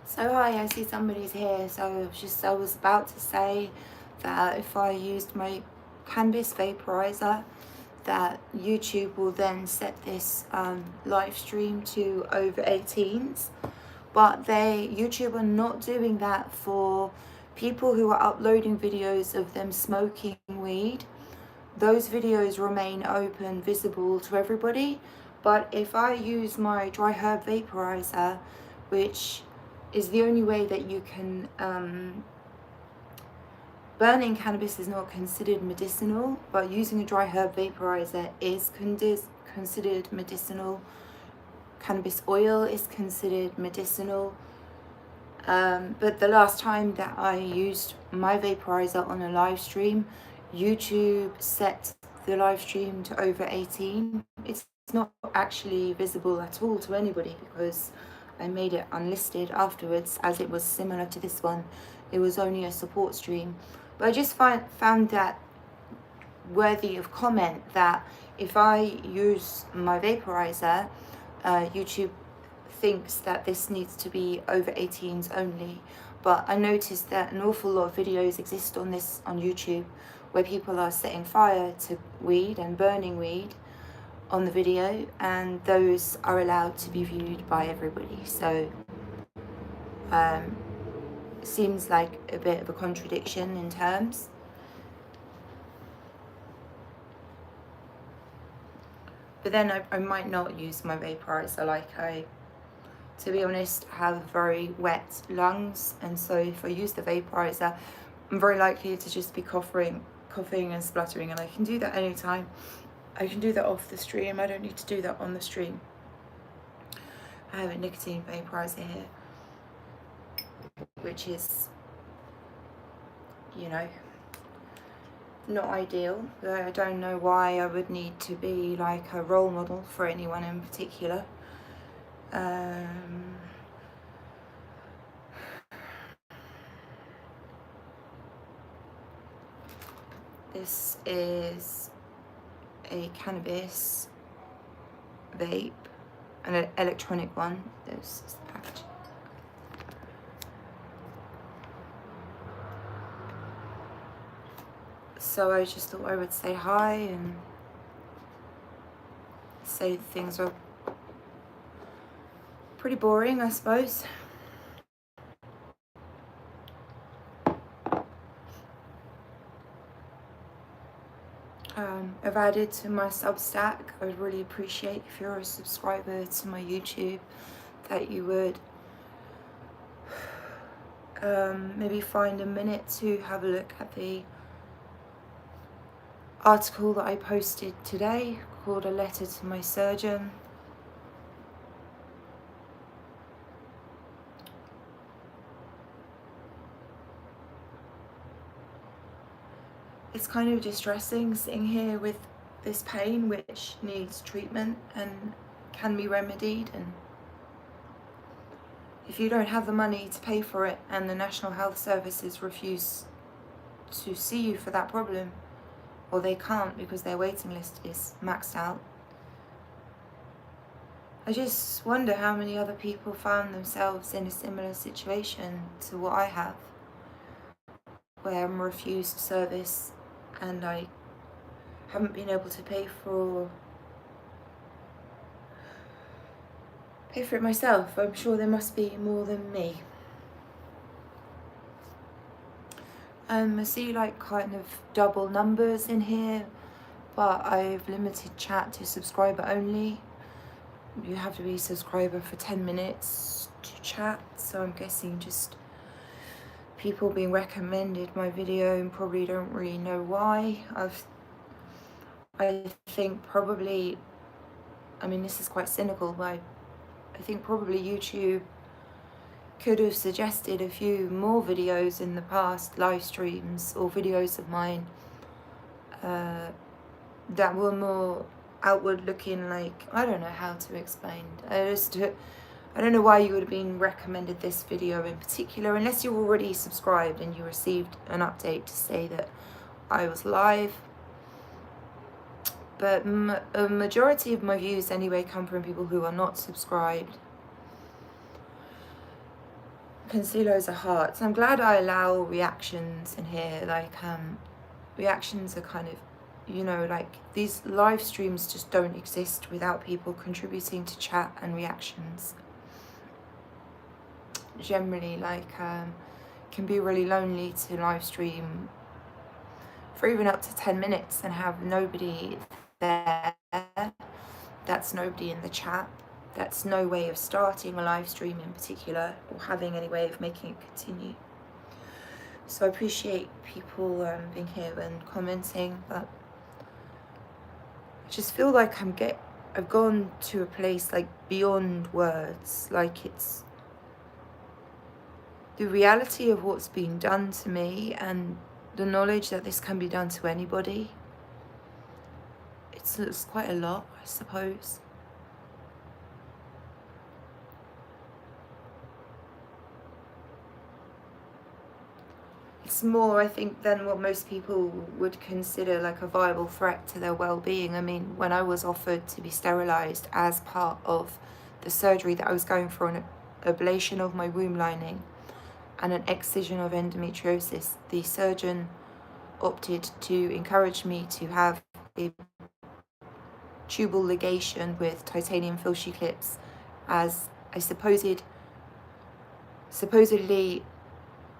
So hi, I see somebody's here. So I was about to say that if I used my cannabis vaporizer, that YouTube will then set this live stream to over 18s. But YouTube are not doing that for people who are uploading videos of them smoking weed. Those videos remain open, visible to everybody. But if I use my dry herb vaporizer, which is the only way that you can, burning cannabis is not considered medicinal, but using a dry herb vaporizer is considered medicinal. Cannabis oil is considered medicinal. But the last time that I used my vaporizer on a live stream, YouTube set the live stream to over 18. It's not actually visible at all to anybody because I made it unlisted afterwards, as it was similar to this one. It was only a support stream. But I just found that worthy of comment, that if I use my vaporizer, YouTube thinks that this needs to be over 18s only. But I noticed that an awful lot of videos exist on YouTube where people are setting fire to weed and burning weed on the video, and those are allowed to be viewed by everybody. So it seems like a bit of a contradiction in terms. But then I might not use my vaporizer. To be honest, have very wet lungs, and so if I use the vaporizer, I'm very likely to just be coughing and spluttering, and I can do that anytime. I can do that off the stream. I don't need to do that on the stream. I have a nicotine vaporizer here, which is, not ideal. But I don't know why I would need to be like a role model for anyone in particular. This is a cannabis vape, an electronic one. This is the package. So I just thought I would say hi and say things are pretty boring, I suppose. I've added to my substack. I would really appreciate if you're a subscriber to my YouTube that you would maybe find a minute to have a look at the article that I posted today called A Letter to My Surgeon. It's kind of distressing sitting here with this pain which needs treatment and can be remedied, and if you don't have the money to pay for it and the National Health Services refuse to see you for that problem, or they can't because their waiting list is maxed out, I just wonder how many other people found themselves in a similar situation to what I have, where I'm refused service and I haven't been able to pay for it myself. I'm sure there must be more than me. I see like kind of double numbers in here, but I've limited chat to subscriber only. You have to be a subscriber for 10 minutes to chat, so I'm guessing just people being recommended my video and probably don't really know why. I think probably, I mean, this is quite cynical, but I think probably YouTube could have suggested a few more videos in the past, live streams or videos of mine that were more outward looking. Like, I don't know how to explain. I don't know why you would have been recommended this video in particular, unless you're already subscribed and you received an update to say that I was live. But a majority of my views anyway come from people who are not subscribed. I can see loads of hearts. I'm glad I allow reactions in here. Like, reactions are kind of, you know, like these live streams just don't exist without people contributing to chat and reactions. Generally, like, can be really lonely to live stream for even up to 10 minutes and have nobody there. That's nobody in the chat. That's no way of starting a live stream in particular, or having any way of making it continue. So I appreciate people being here and commenting, but I just feel like I've gone to a place like beyond words. Like, it's the reality of what's being done to me and the knowledge that this can be done to anybody. It's quite a lot, I suppose. It's more, I think, than what most people would consider like a viable threat to their well-being. I mean, when I was offered to be sterilized as part of the surgery that I was going for, an ablation of my womb lining and an excision of endometriosis, the surgeon opted to encourage me to have a tubal ligation with titanium Filshie clips as a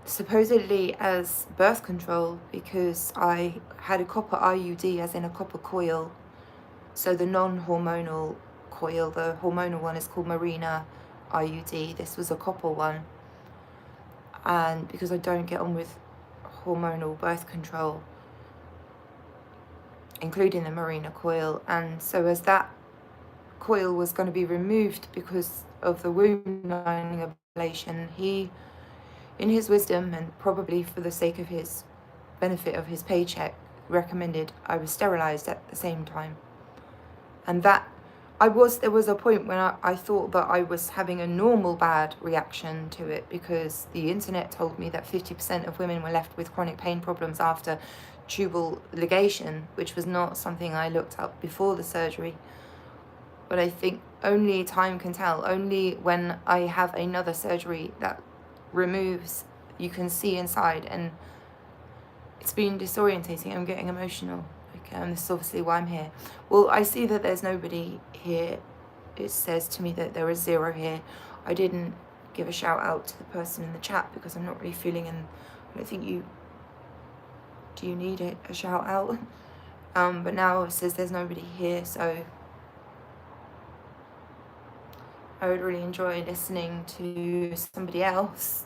supposedly as birth control, because I had a copper IUD, as in a copper coil. So the non-hormonal coil, the hormonal one is called Marina IUD. This was a copper one. And because I don't get on with hormonal birth control, including the Marina coil, and so as that coil was going to be removed because of the womb lining ablation, he, in his wisdom and probably for the sake of his benefit of his paycheck, recommended I was sterilized at the same time. And that there was a point when I thought that I was having a normal bad reaction to it, because the internet told me that 50% of women were left with chronic pain problems after tubal ligation, which was not something I looked up before the surgery. But I think only time can tell. Only when I have another surgery that removes, you can see inside, and it's been disorientating. I'm getting emotional. This is obviously why I'm here. Well, I see that there's nobody here. It says to me that there is 0 here. I didn't give a shout out to the person in the chat because I'm not really feeling, and I don't think do you need a shout out? But now it says there's nobody here, so I would really enjoy listening to somebody else.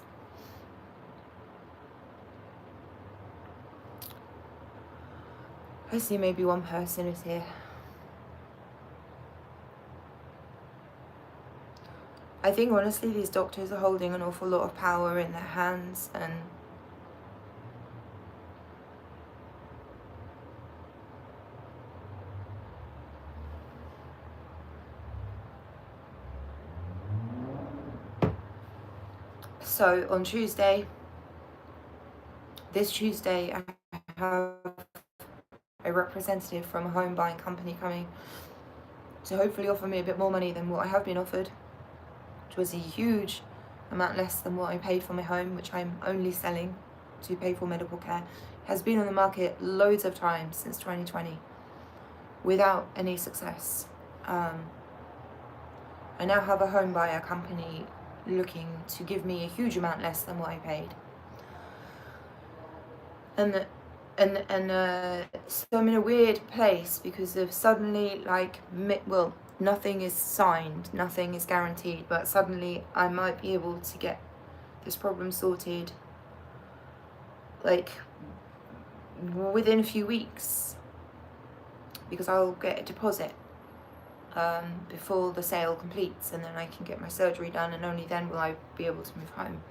I see maybe one person is here. I think honestly these doctors are holding an awful lot of power in their hands, and so on Tuesday, this Tuesday, I have a representative from a home buying company coming to hopefully offer me a bit more money than what I have been offered, which was a huge amount less than what I paid for my home, which I'm only selling to pay for medical care. It has been on the market loads of times since 2020 without any success. I now have a home buyer company looking to give me a huge amount less than what I paid. And so I'm in a weird place because of suddenly, like, well, nothing is signed, nothing is guaranteed, but suddenly I might be able to get this problem sorted, like, within a few weeks, because I'll get a deposit before the sale completes, and then I can get my surgery done, and only then will I be able to move home.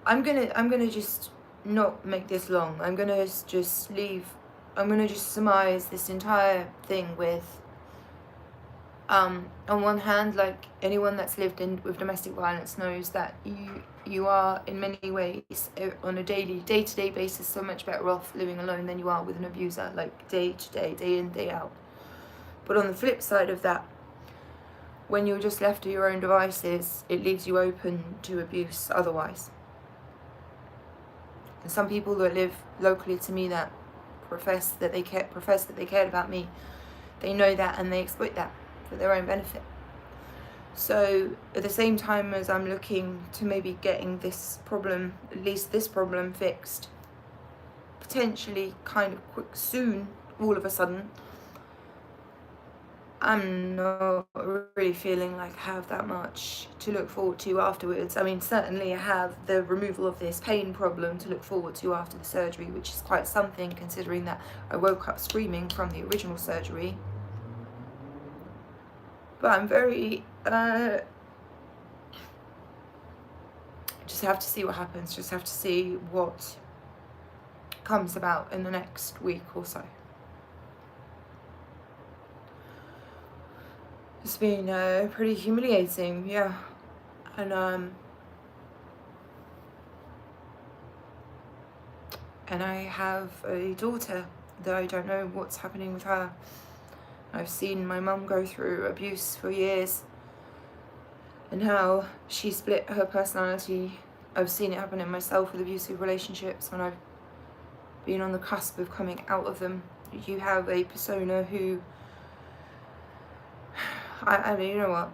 I'm gonna just not make this long. I'm gonna just leave. I'm gonna just surmise this entire thing with On one hand, like anyone that's lived with domestic violence knows that you are in many ways on a day-to-day basis so much better off living alone than you are with an abuser, like day to day, day in, day out. But on the flip side of that, when you're just left to your own devices, it leaves you open to abuse otherwise. And some people that live locally to me that profess that they cared about me, they know that and they exploit that for their own benefit. So at the same time as I'm looking to maybe getting this problem, at least this problem, fixed, potentially kind of quick soon, all of a sudden, I'm not really feeling like I have that much to look forward to afterwards. I mean, certainly I have the removal of this pain problem to look forward to after the surgery, which is quite something considering that I woke up screaming from the original surgery. But I'm very, just have to see what happens, just have to see what comes about in the next week or so. It's been pretty humiliating, yeah. And I have a daughter that I don't know what's happening with her. I've seen my mum go through abuse for years and how she split her personality. I've seen it happen in myself with abusive relationships when I've been on the cusp of coming out of them. You have a persona who, I mean, you know what,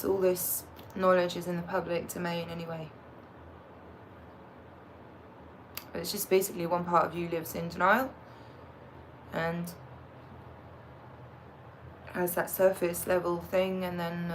all this knowledge is in the public domain anyway. It's just basically one part of you lives in denial and has that surface level thing, and then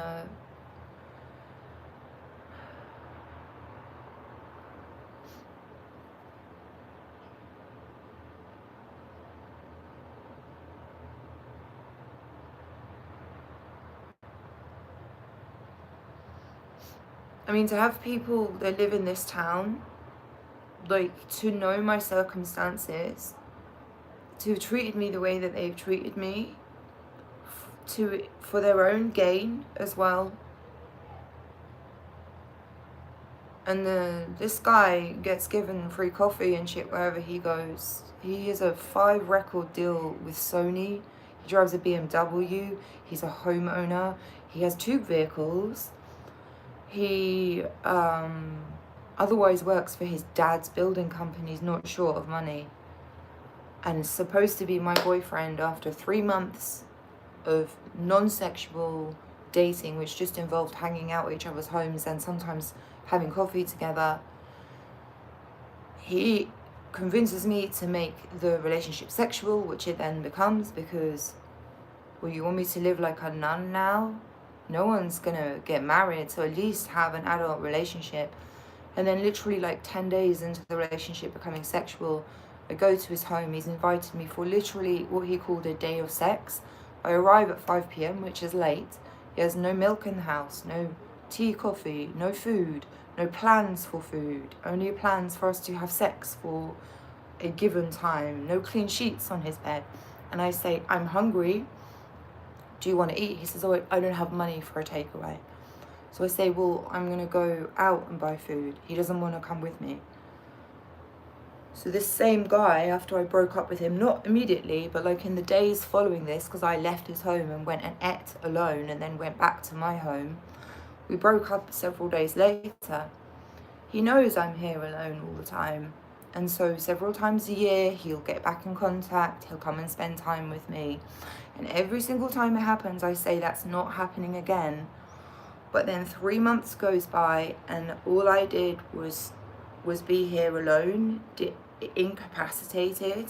I mean, to have people that live in this town, like, to know my circumstances, to have treated me the way that they've treated me, for their own gain as well. And this guy gets given free coffee and shit wherever he goes. He has a 5 record deal with Sony. He drives a BMW. He's a homeowner. He has 2 vehicles. He otherwise works for his dad's building company. He's not short of money. And is supposed to be my boyfriend after 3 months of non-sexual dating, which just involved hanging out at each other's homes and sometimes having coffee together. He convinces me to make the relationship sexual, which it then becomes, because, well, you want me to live like a nun now? No one's gonna get married, so at least have an adult relationship. And then literally like 10 days into the relationship becoming sexual, I go to his home. He's invited me for literally what he called a day of sex. I arrive at 5 p.m, which is late. He has no milk in the house, no tea, coffee, no food, no plans for food, only plans for us to have sex for a given time, no clean sheets on his bed. And I say, I'm hungry, do you want to eat? He says, oh, I don't have money for a takeaway. So I say, well, I'm going to go out and buy food. He doesn't want to come with me. So this same guy, after I broke up with him, not immediately, but like in the days following this, because I left his home and went and ate alone and then went back to my home, we broke up several days later. He knows I'm here alone all the time. And so several times a year, he'll get back in contact, he'll come and spend time with me. And every single time it happens, I say that's not happening again. But then 3 months goes by and all I did was be here alone, incapacitated,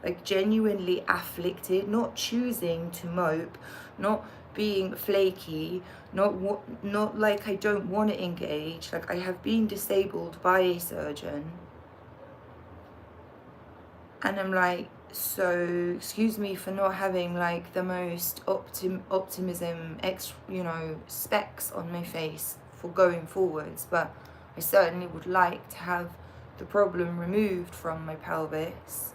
like genuinely afflicted, not choosing to mope, not being flaky, not like I don't want to engage, like I have been disabled by a surgeon. And I'm like, so excuse me for not having like the most optimism, specs on my face for going forwards, but I certainly would like to have the problem removed from my pelvis.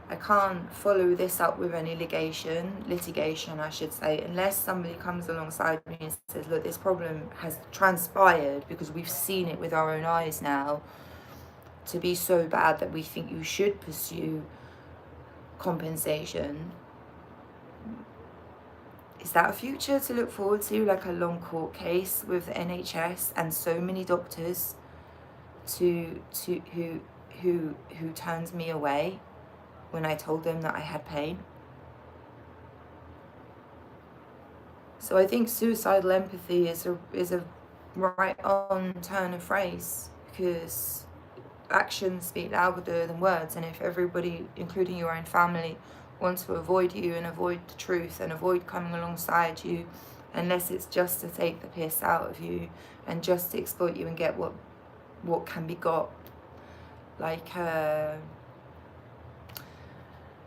I can't follow this up with any litigation, I should say, unless somebody comes alongside me and says, look, this problem has transpired because we've seen it with our own eyes now to be so bad that we think you should pursue compensation. Is that a future to look forward to, like a long court case with the NHS and so many doctors who turned me away when I told them that I had pain? So I think suicidal empathy is a right on turn of phrase, because actions speak louder than words, and if everybody, including your own family, wants to avoid you and avoid the truth and avoid coming alongside you, unless it's just to take the piss out of you and just to exploit you and get what can be got, like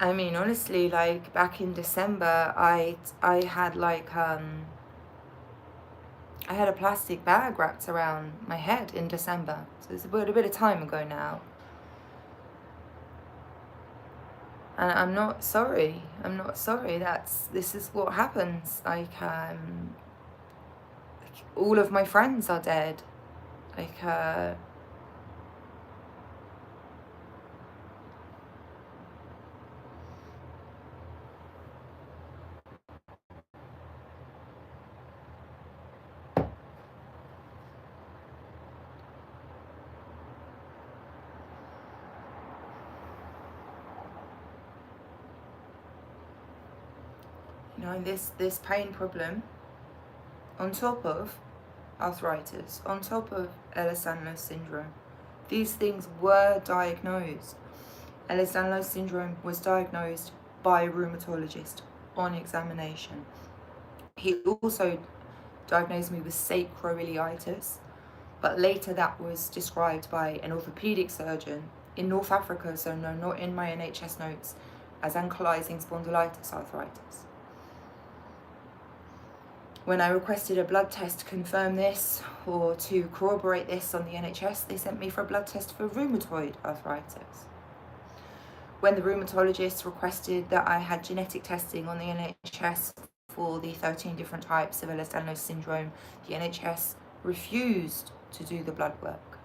I mean, honestly, like back in December, I had like I had a plastic bag wrapped around my head in December, so it's a bit of time ago now. And I'm not sorry. This is what happens. Like all of my friends are dead. Like you know, this pain problem, on top of arthritis, on top of Ehlers-Danlos syndrome, these things were diagnosed. Ehlers-Danlos syndrome was diagnosed by a rheumatologist on examination. He also diagnosed me with sacroiliitis, but later that was described by an orthopedic surgeon in North Africa, so no, not in my NHS notes, as ankylosing spondylitis arthritis. When I requested a blood test to confirm this or to corroborate this on the NHS, they sent me for a blood test for rheumatoid arthritis. When the rheumatologist requested that I had genetic testing on the NHS for the 13 different types of Ehlers-Danlos syndrome, the NHS refused to do the blood work.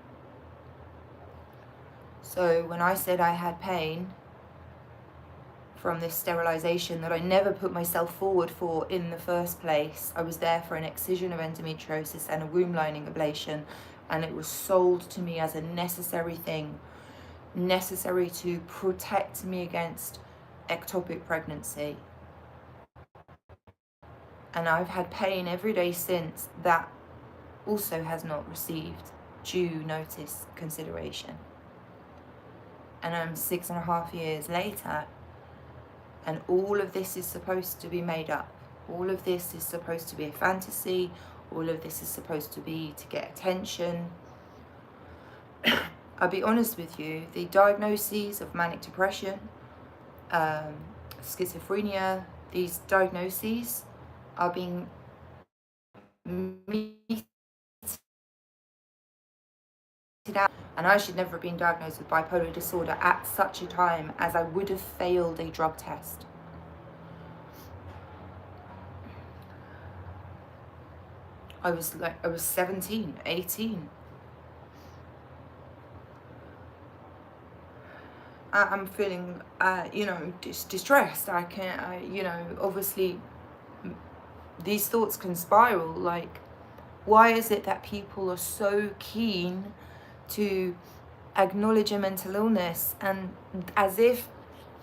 So when I said I had pain from this sterilisation that I never put myself forward for in the first place, I was there for an excision of endometriosis and a womb lining ablation, and it was sold to me as a necessary thing, necessary to protect me against ectopic pregnancy. And I've had pain every day since. That also has not received due notice consideration. And I'm 6.5 years later, and all of this is supposed to be made up. All of this is supposed to be a fantasy. All of this is supposed to be to get attention. I'll be honest with you, the diagnoses of manic depression, schizophrenia, these diagnoses are being meted out, and I should never have been diagnosed with bipolar disorder at such a time, as I would have failed a drug test. I was 17, 18. I'm feeling, distressed. Obviously these thoughts can spiral. Like, why is it that people are so keen to acknowledge a mental illness, and as if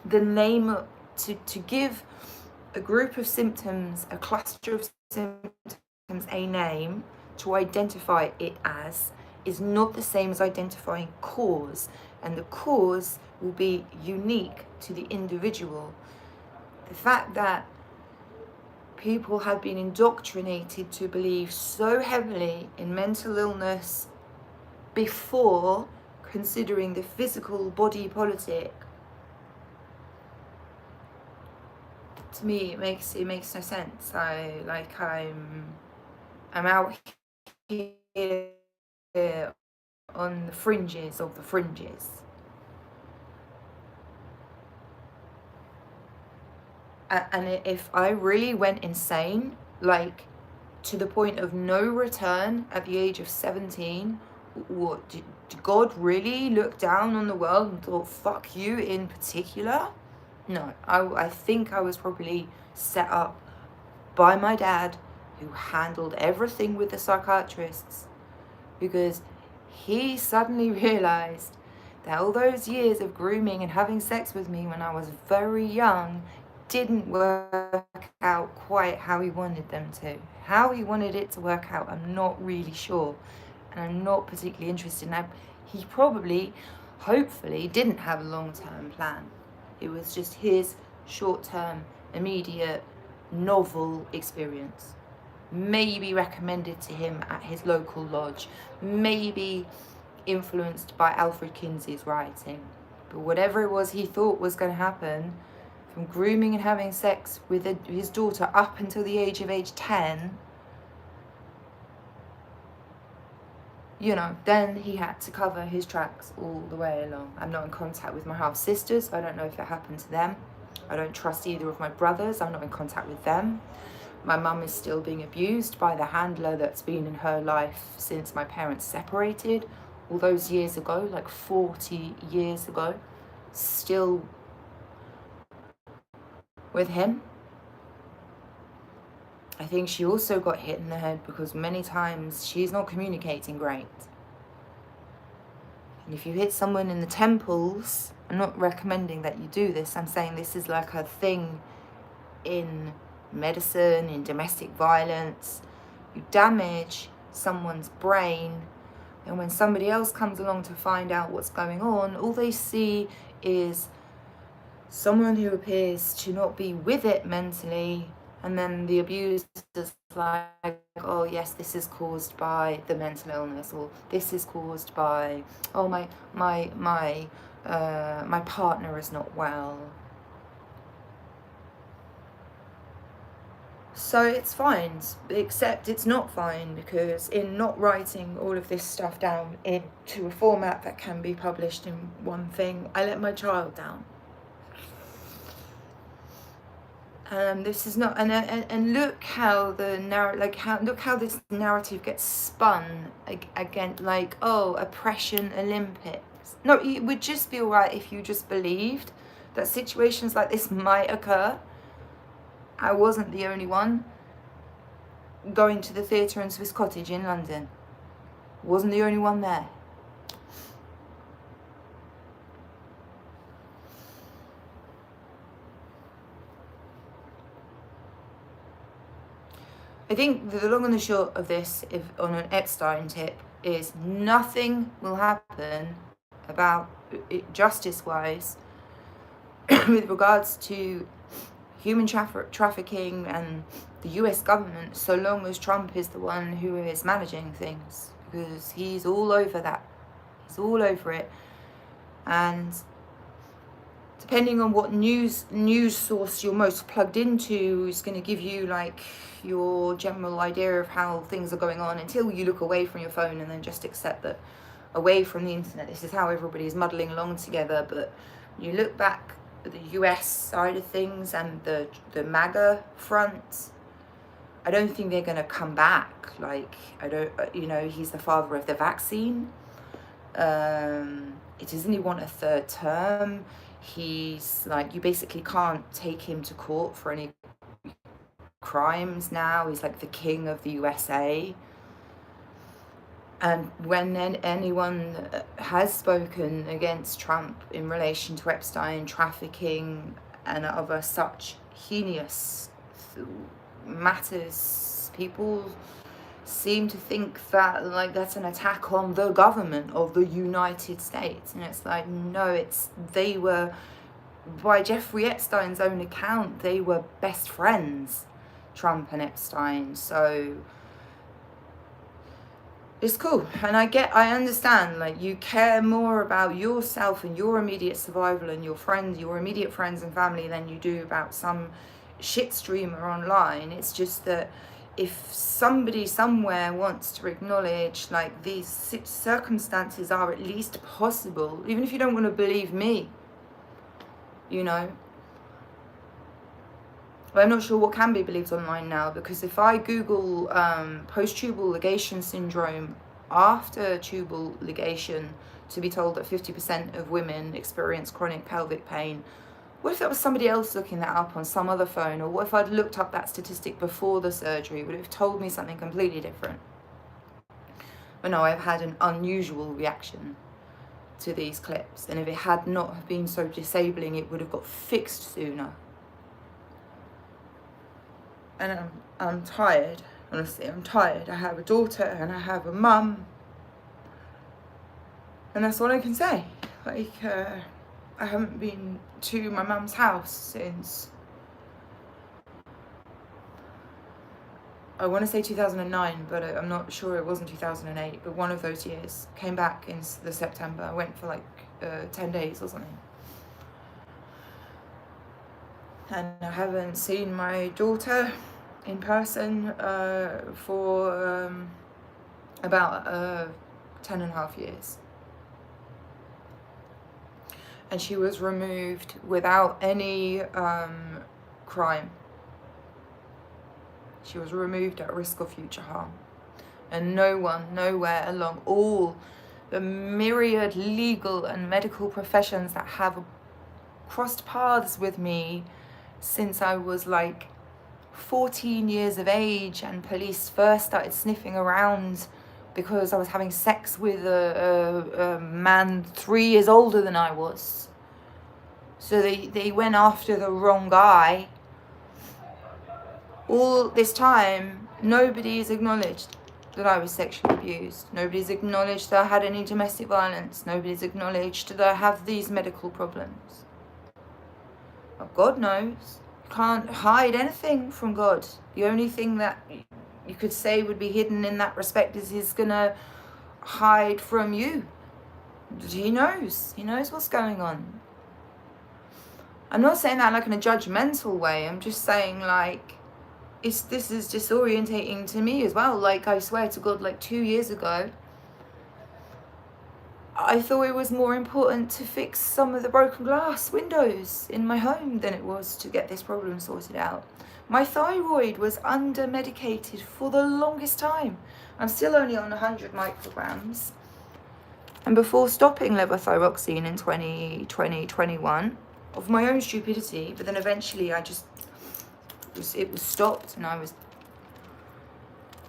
the name, to give a group of symptoms, a cluster of symptoms, a name to identify it as, is not the same as identifying cause, and the cause will be unique to the individual. The fact that people have been indoctrinated to believe so heavily in mental illness before considering the physical body politic, to me it makes no sense. I'm out here on the fringes of the fringes. And if I really went insane, like to the point of no return at the age of 17, what did God really look down on the world and thought, fuck you in particular? No, I think I was probably set up by my dad, who handled everything with the psychiatrists, because he suddenly realized that all those years of grooming and having sex with me when I was very young didn't work out quite how he wanted them to. How he wanted it to work out, I'm not really sure, and I'm not particularly interested. Now, he probably, hopefully, didn't have a long-term plan. It was just his short-term, immediate, novel experience. Maybe recommended to him at his local lodge, maybe influenced by Alfred Kinsey's writing. But whatever it was he thought was going to happen, from grooming and having sex with his daughter up until the age 10, you know, then he had to cover his tracks all the way along. I'm not in contact with my half-sisters, so I don't know if it happened to them. I don't trust either of my brothers, I'm not in contact with them. My mum is still being abused by the handler that's been in her life since my parents separated all those years ago, like 40 years ago, still with him. I think she also got hit in the head because many times she's not communicating great. And if you hit someone in the temples, I'm not recommending that you do this, I'm saying this is like a thing in medicine, in domestic violence. You damage someone's brain, and when somebody else comes along to find out what's going on, all they see is someone who appears to not be with it mentally, and then the abuse is like, oh yes, this is caused by the mental illness, or this is caused by, oh my partner is not well. So it's fine, except it's not fine, because in not writing all of this stuff down into a format that can be published in one thing, I let my child down. This is not, and look how the look how this narrative gets spun again, like, oh, oppression Olympics. No, it would just be alright if you just believed that situations like this might occur. I wasn't the only one going to the theatre in Swiss Cottage in London. Wasn't the only one there. I think the long and the short of this, if on an Epstein tip, is nothing will happen about it justice-wise with regards to human trafficking and the US government, so long as Trump is the one who is managing things, because he's all over that. He's all over it. And depending on what news source you're most plugged into is going to give you like your general idea of how things are going on, until you look away from your phone and then just accept that away from the internet, this is how everybody is muddling along together. But you look back at the US side of things and the MAGA front, I don't think they're going to come back. Like, I don't, you know, he's the father of the vaccine. Doesn't he want a third term? He's like, you basically can't take him to court for any crimes now. He's like the king of the USA. And when anyone has spoken against Trump in relation to Epstein, trafficking, and other such heinous matters, people seem to think that like that's an attack on the government of the United States. And it's like, no, they were, by Jeffrey Epstein's own account, they were best friends, Trump and Epstein. So it's cool, and I understand, like, you care more about yourself and your immediate survival and your immediate friends and family than you do about some shit streamer online. It's just that if somebody somewhere wants to acknowledge like these circumstances are at least possible, even if you don't want to believe me, you know, But I'm not sure what can be believed online now, because if I Google post-tubal ligation syndrome after tubal ligation, to be told that 50% of women experience chronic pelvic pain, what if that was somebody else looking that up on some other phone? Or what if I'd looked up that statistic before the surgery? Would it have told me something completely different? But no, I've had an unusual reaction to these clips, and if it had not been so disabling, it would have got fixed sooner. And I'm tired, honestly, I'm tired. I have a daughter and I have a mum, and that's all I can say. Like, I haven't been to my mum's house since, I want to say 2009, but I'm not sure, it wasn't 2008, but one of those years. Came back in the September. I went for like 10 days or something. And I haven't seen my daughter in person for about 10 and a half years. And she was removed without any crime. She was removed at risk of future harm. And no one, nowhere along all the myriad legal and medical professions that have crossed paths with me since I was like 14 years of age, and police first started sniffing around because I was having sex with a man 3 years older than I was. So they went after the wrong guy. All this time, nobody's acknowledged that I was sexually abused. Nobody's acknowledged that I had any domestic violence. Nobody's acknowledged that I have these medical problems. But God knows. You can't hide anything from God. The only thing that you could say would be hidden in that respect is He's gonna hide from you. He knows. He knows what's going on. I'm not saying that like in a judgmental way. I'm just saying like, this is disorientating to me as well. Like, I swear to God, like 2 years ago, I thought it was more important to fix some of the broken glass windows in my home than it was to get this problem sorted out. My thyroid was under medicated for the longest time. I'm still only on 100 micrograms. And before stopping levothyroxine in 2021, of my own stupidity, but then eventually it was stopped, and I was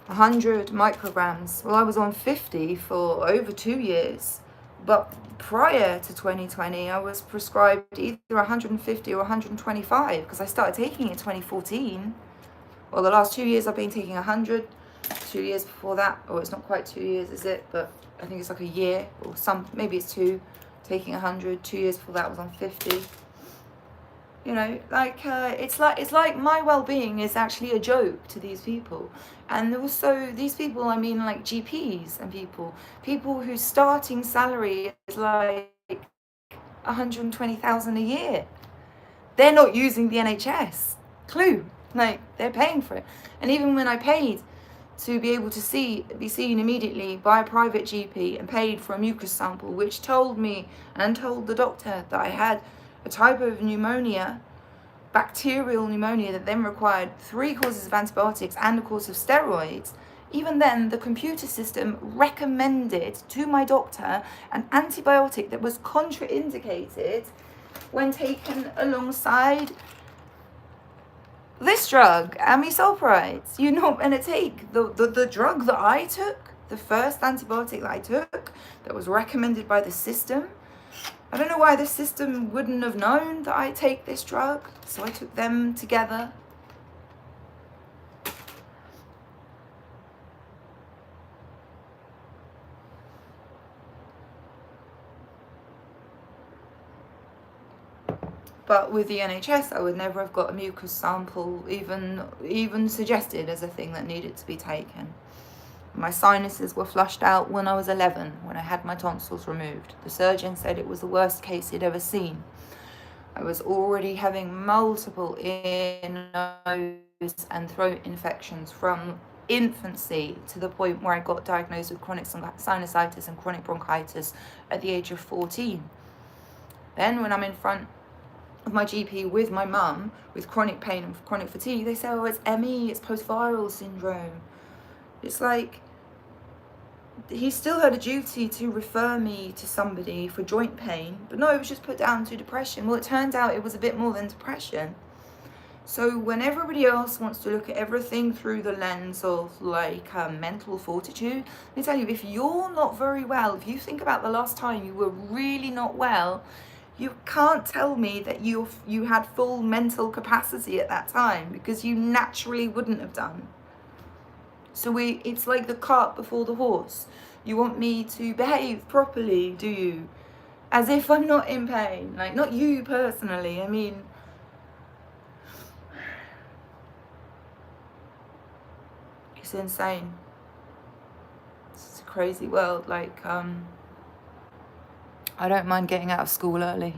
100 micrograms. Well, I was on 50 for over 2 years, but prior to 2020, I was prescribed either 150 or 125 because I started taking it in 2014. Well, the last 2 years I've been taking 100. 2 years before that, or it's not quite 2 years, is it? But I think it's like a year or maybe it's 2, taking 100. 2 years before that I was on 50. You know, like it's like my well-being is actually a joke to these people. And also these people, I mean like GPs and people whose starting salary is like 120,000 a year. They're not using the NHS. Clue. Like, they're paying for it. And even when I paid to be able to be seen immediately by a private GP and paid for a mucus sample, which told me and told the doctor that I had a type of pneumonia, bacterial pneumonia, that then required 3 courses of antibiotics and a course of steroids, even then the computer system recommended to my doctor an antibiotic that was contraindicated when taken alongside this drug, amisulpride. You're not going to take the drug that I took, the first antibiotic that I took, that was recommended by the system. I don't know why the system wouldn't have known that I take this drug, so I took them together. But with the NHS, I would never have got a mucus sample even suggested as a thing that needed to be taken. My sinuses were flushed out when I was 11, when I had my tonsils removed. The surgeon said it was the worst case he'd ever seen. I was already having multiple ear, nose and throat infections from infancy to the point where I got diagnosed with chronic sinusitis and chronic bronchitis at the age of 14. Then when I'm in front of my GP with my mum with chronic pain and chronic fatigue, they say, oh, it's ME, it's post-viral syndrome. It's like, he still had a duty to refer me to somebody for joint pain, but no, it was just put down to depression. Well, it turned out it was a bit more than depression. So when everybody else wants to look at everything through the lens of like mental fortitude, let me tell you, if you're not very well, if you think about the last time you were really not well, you can't tell me that you had full mental capacity at that time, because you naturally wouldn't have done. So it's like the cart before the horse. You want me to behave properly, do you? As if I'm not in pain. Like, not you personally, I mean, it's insane. It's a crazy world. Like, I don't mind getting out of school early.